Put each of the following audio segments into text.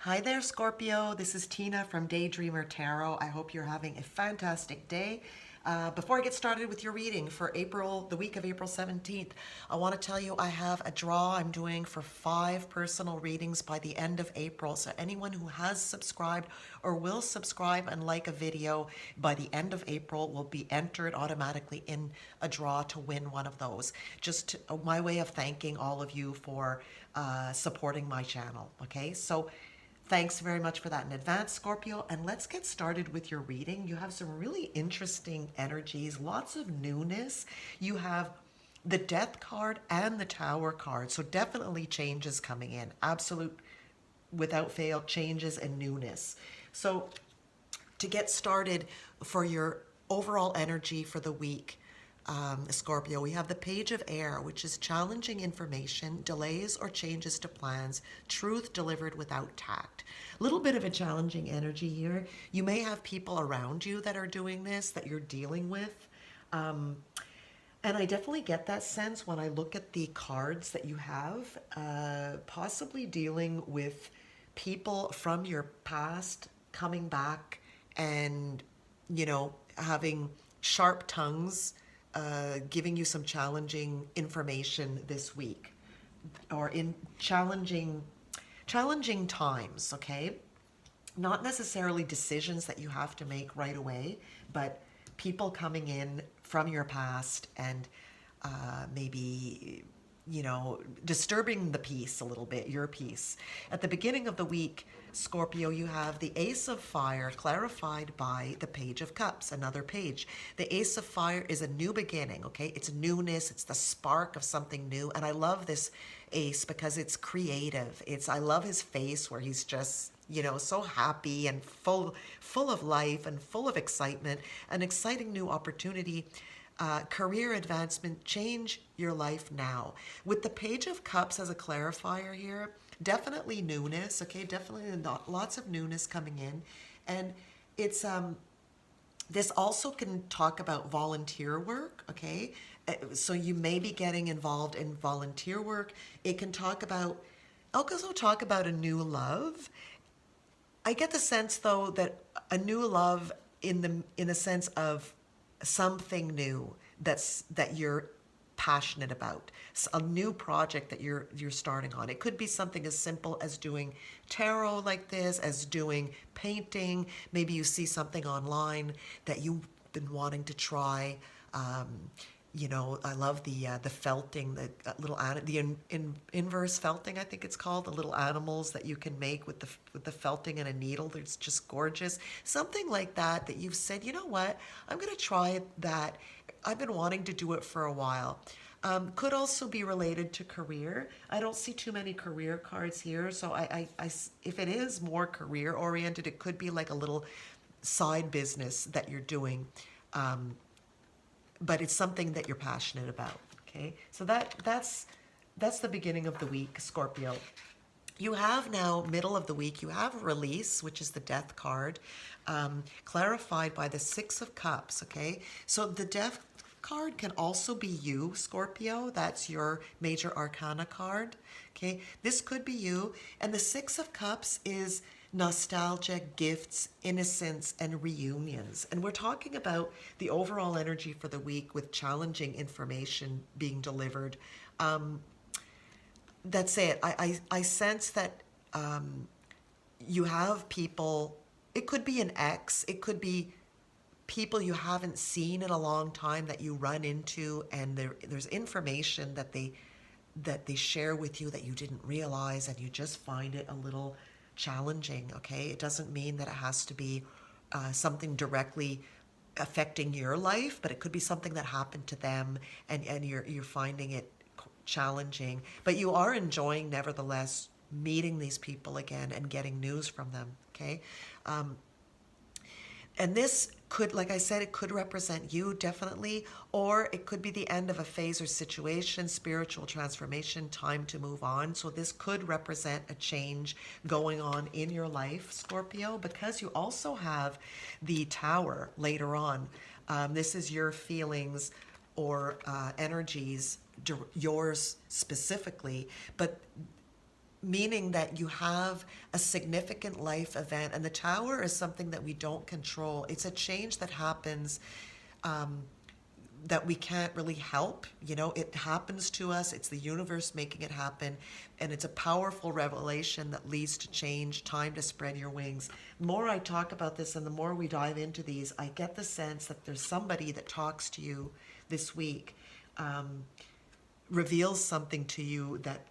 Hi there, Scorpio. This is Tina from Daydreamer Tarot. I hope you're having a fantastic day. Before I get started with your reading for April, the week of April 17th, I want to tell you I have a draw I'm doing for 5 personal readings by the end of April. So anyone who has subscribed or will subscribe and like a video by the end of April will be entered automatically in a draw to win one of those. My way of thanking all of you for supporting my channel. Okay, so thanks very much for that in advance, Scorpio. And let's get started with your reading. You have some really interesting energies, lots of newness. You have the Death card and the Tower card. So definitely changes coming in. Absolute, without fail, changes and newness. So to get started for your overall energy for the week, Scorpio, we have the Page of Air, which is challenging information, delays or changes to plans, truth delivered without tact. A little bit of a challenging energy here. You may have people around you that are doing this, that you're dealing with. And I definitely get that sense when I look at the cards that you have, possibly dealing with people from your past coming back and, having sharp tongues, giving you some challenging information this week or in challenging times, okay? Not necessarily decisions that you have to make right away, but people coming in from your past and maybe disturbing the peace a little bit, your peace. At the beginning of the week, Scorpio, you have the Ace of Fire clarified by the Page of Cups, another page. The Ace of Fire is a new beginning, okay? It's newness, it's the spark of something new. And I love this Ace because it's creative. I love his face where he's just, so happy and full of life and full of excitement, an exciting new opportunity. Career advancement, change your life now. With the Page of Cups as a clarifier here, definitely newness, okay? Definitely lots of newness coming in. And it's this also can talk about volunteer work, okay? So you may be getting involved in volunteer work. It can also talk about a new love. I get the sense though that a new love in a sense of something new that you're passionate about, a new project that you're starting on. It could be something as simple as doing tarot like this, as doing painting. Maybe you see something online that you've been wanting to try. I love the felting, inverse felting, I think it's called, the little animals that you can make with the felting and a needle. It's just gorgeous. Something like that you've said, you know what, I'm going to try that. I've been wanting to do it for a while. Could also be related to career. I don't see too many career cards here, so if it is more career oriented, it could be like a little side business that you're doing. But it's something that you're passionate about, okay? So that's the beginning of the week, Scorpio. You have now, middle of the week, you have release, which is the Death card, clarified by the Six of Cups, okay? So the Death card can also be you, Scorpio. That's your major arcana card, okay? This could be you. And the Six of Cups is nostalgia, gifts, innocence, and reunions. And we're talking about the overall energy for the week with challenging information being delivered. That's it. I sense that you have people, it could be an ex, it could be people you haven't seen in a long time that you run into, and there's information that they share with you that you didn't realize, and you just find it a little challenging, okay? It doesn't mean that it has to be something directly affecting your life, but it could be something that happened to them, and you're finding it challenging, but you are enjoying, nevertheless, meeting these people again and getting news from them, okay? And this could, like I said, it could represent you definitely, or it could be the end of a phase or situation, spiritual transformation, time to move on. So this could represent a change going on in your life, Scorpio, because you also have the Tower later on. This is your feelings or energies, yours specifically, but meaning that you have a significant life event, and the tower is something that we don't control. It's a change that happens, that we can't really help. It happens to us. It's the universe making it happen, and it's a powerful revelation that leads to change. Time to spread your wings. The more I talk about this and the more we dive into these, I get the sense that there's somebody that talks to you this week, reveals something to you that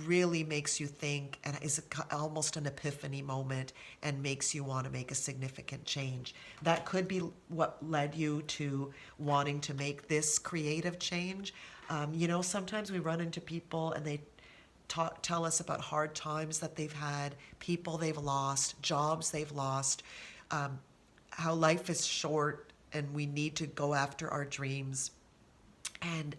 really makes you think, and is almost an epiphany moment, and makes you want to make a significant change. That could be what led you to wanting to make this creative change. Sometimes we run into people and they tell us about hard times that they've had, people they've lost, jobs they've lost, how life is short and we need to go after our dreams. And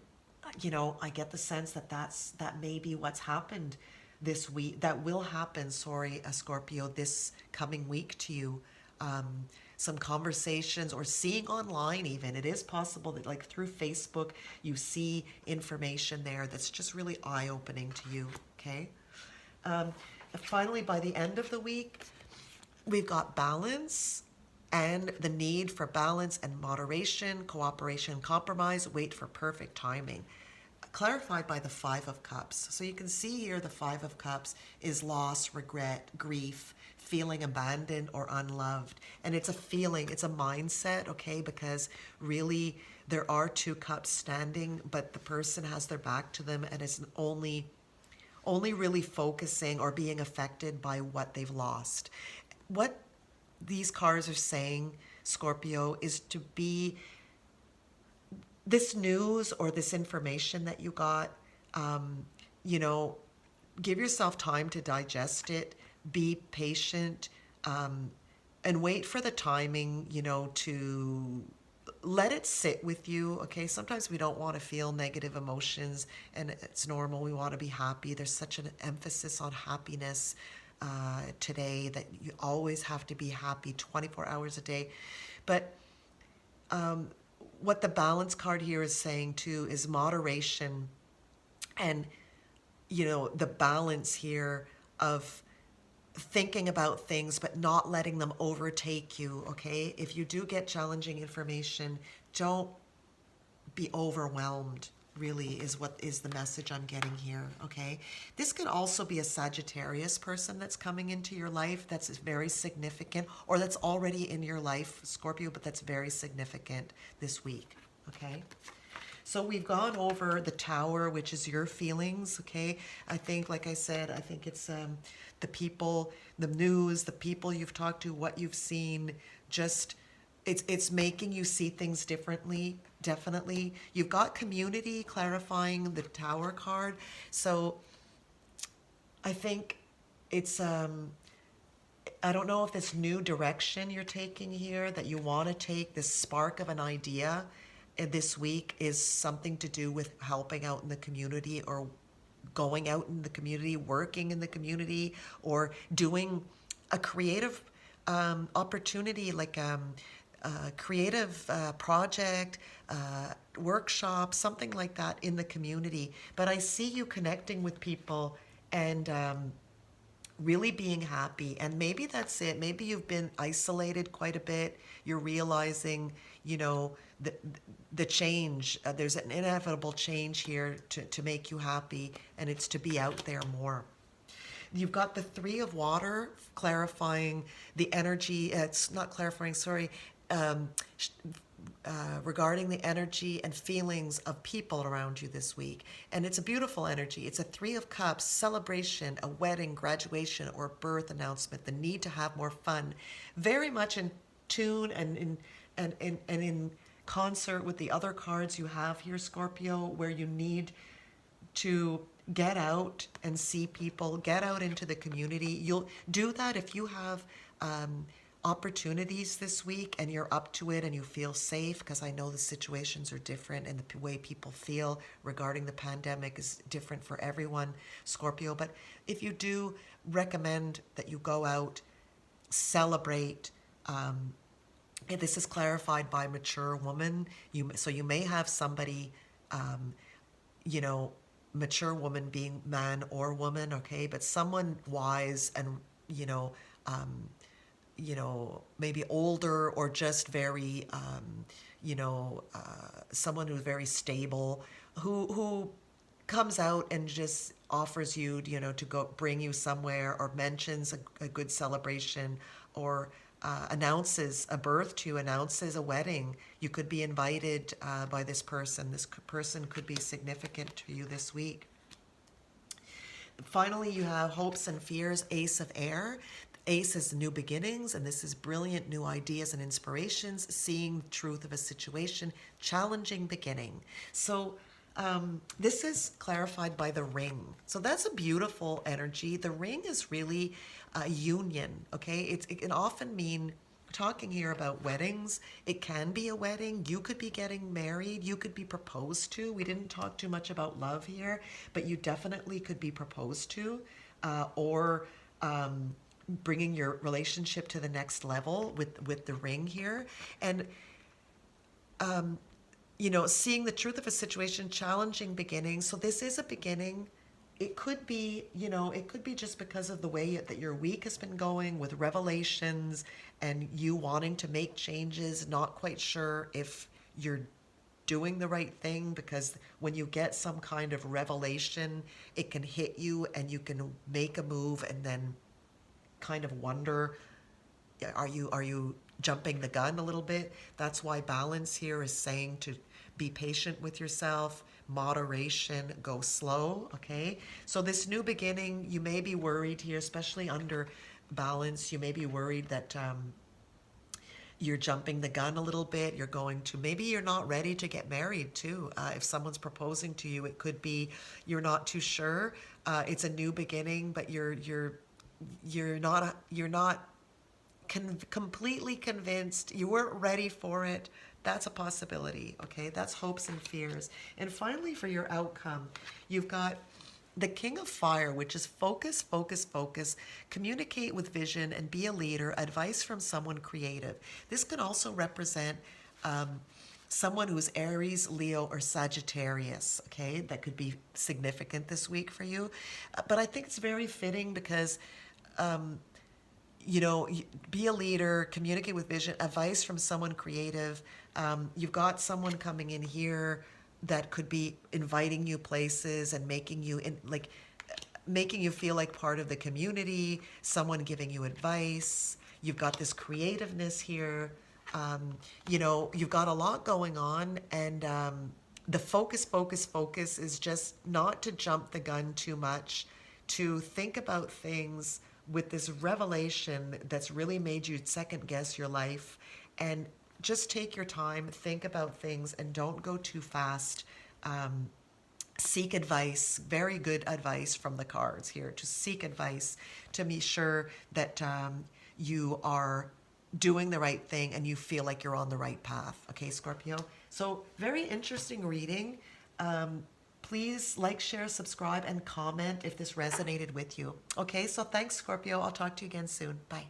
I get the sense that that may be what's happened this week. That will happen, Scorpio, this coming week to you. Some conversations, or seeing online even. It is possible that, like, through Facebook, you see information there that's just really eye-opening to you, okay? Finally, by the end of the week, we've got balance, and the need for balance and moderation, cooperation, compromise, wait for perfect timing. Clarified by the Five of Cups. So you can see here the Five of Cups is loss, regret, grief, feeling abandoned or unloved. And it's a feeling, it's a mindset, okay? Because really there are two cups standing, but the person has their back to them and is only really focusing or being affected by what they've lost. What these cards are saying, Scorpio, is to be this news or this information that you got, give yourself time to digest it, be patient, and wait for the timing, to let it sit with you, okay? Sometimes we don't want to feel negative emotions, and it's normal. We want to be happy. There's such an emphasis on happiness today that you always have to be happy 24 hours a day. But what the balance card here is saying too is moderation, and the balance here of thinking about things but not letting them overtake you, okay? If you do get challenging information, don't be overwhelmed, really, is what is the message I'm getting here, okay? This could also be a Sagittarius person that's coming into your life that's very significant, or that's already in your life, Scorpio, but that's very significant this week, okay? So we've gone over the Tower, which is your feelings, okay? I think, like I said, I think it's the people, the news, the people you've talked to, what you've seen, just it's making you see things differently, definitely. You've got community, clarifying the Tower card. So I think it's, I don't know if this new direction you're taking here, that you want to take, this spark of an idea this week, is something to do with helping out in the community, or going out in the community, working in the community, or doing a creative opportunity, like a creative project, workshop, something like that in the community. But I see you connecting with people and really being happy. And maybe that's it. Maybe you've been isolated quite a bit. You're realizing, the change. There's an inevitable change here to make you happy, and it's to be out there more. You've got the Three of Water, clarifying the energy. It's not clarifying, sorry. Regarding the energy and feelings of people around you this week. And it's a beautiful energy. It's a Three of Cups, celebration, a wedding, graduation, or birth announcement, the need to have more fun. Very much in tune and in concert with the other cards you have here, Scorpio, where you need to get out and see people, get out into the community. You'll do that if you have opportunities this week and you're up to it and you feel safe, because I know the situations are different and the way people feel regarding the pandemic is different for everyone, Scorpio. But if you do, recommend that you go out, celebrate. This is clarified by mature woman. So you may have somebody, mature woman being man or woman, okay, but someone wise and, you know, maybe older or just very, someone who's very stable, who comes out and just offers you, to go bring you somewhere, or mentions a good celebration, or announces a birth to you, announces a wedding. You could be invited by this person. This person could be significant to you this week. Finally, you have hopes and fears, Ace of Air. Ace is new beginnings, and this is brilliant new ideas and inspirations, seeing the truth of a situation, challenging beginning. So this is clarified by the ring. So that's a beautiful energy. The ring is really a union, okay? It can often mean, talking here about weddings, it can be a wedding. You could be getting married. You could be proposed to. We didn't talk too much about love here, but you definitely could be proposed to, or bringing your relationship to the next level with the ring here. And seeing the truth of a situation, challenging beginning. So this is a beginning. It could be, it could be just because of the way that your week has been going, with revelations and you wanting to make changes, not quite sure if you're doing the right thing, because when you get some kind of revelation, it can hit you and you can make a move and then kind of wonder, are you jumping the gun a little bit? That's why balance here is saying to be patient with yourself, moderation, go slow, okay? So this new beginning, you may be worried here, especially under balance. You may be worried that you're jumping the gun a little bit. You're going to, maybe you're not ready to get married too. If someone's proposing to you, it could be you're not too sure. It's a new beginning, but you're not completely convinced. You weren't ready for it. That's a possibility, okay? That's hopes and fears. And finally, for your outcome, you've got the King of Fire, which is focus, focus, focus, communicate with vision, and be a leader, advice from someone creative. This can also represent someone who's Aries, Leo, or Sagittarius, okay? That could be significant this week for you. But I think it's very fitting because be a leader, communicate with vision, advice from someone creative. You've got someone coming in here that could be inviting you places and making you feel like part of the community, someone giving you advice. You've got this creativeness here. You've got a lot going on, and the focus is just not to jump the gun too much, to think about things with this revelation that's really made you second guess your life, and just take your time, think about things, and don't go too fast. Seek advice, very good advice from the cards here, to seek advice to be sure that you are doing the right thing and you feel like you're on the right path. Okay, Scorpio? So very interesting reading. Please like, share, subscribe, and comment if this resonated with you. Okay, so thanks, Scorpio. I'll talk to you again soon. Bye.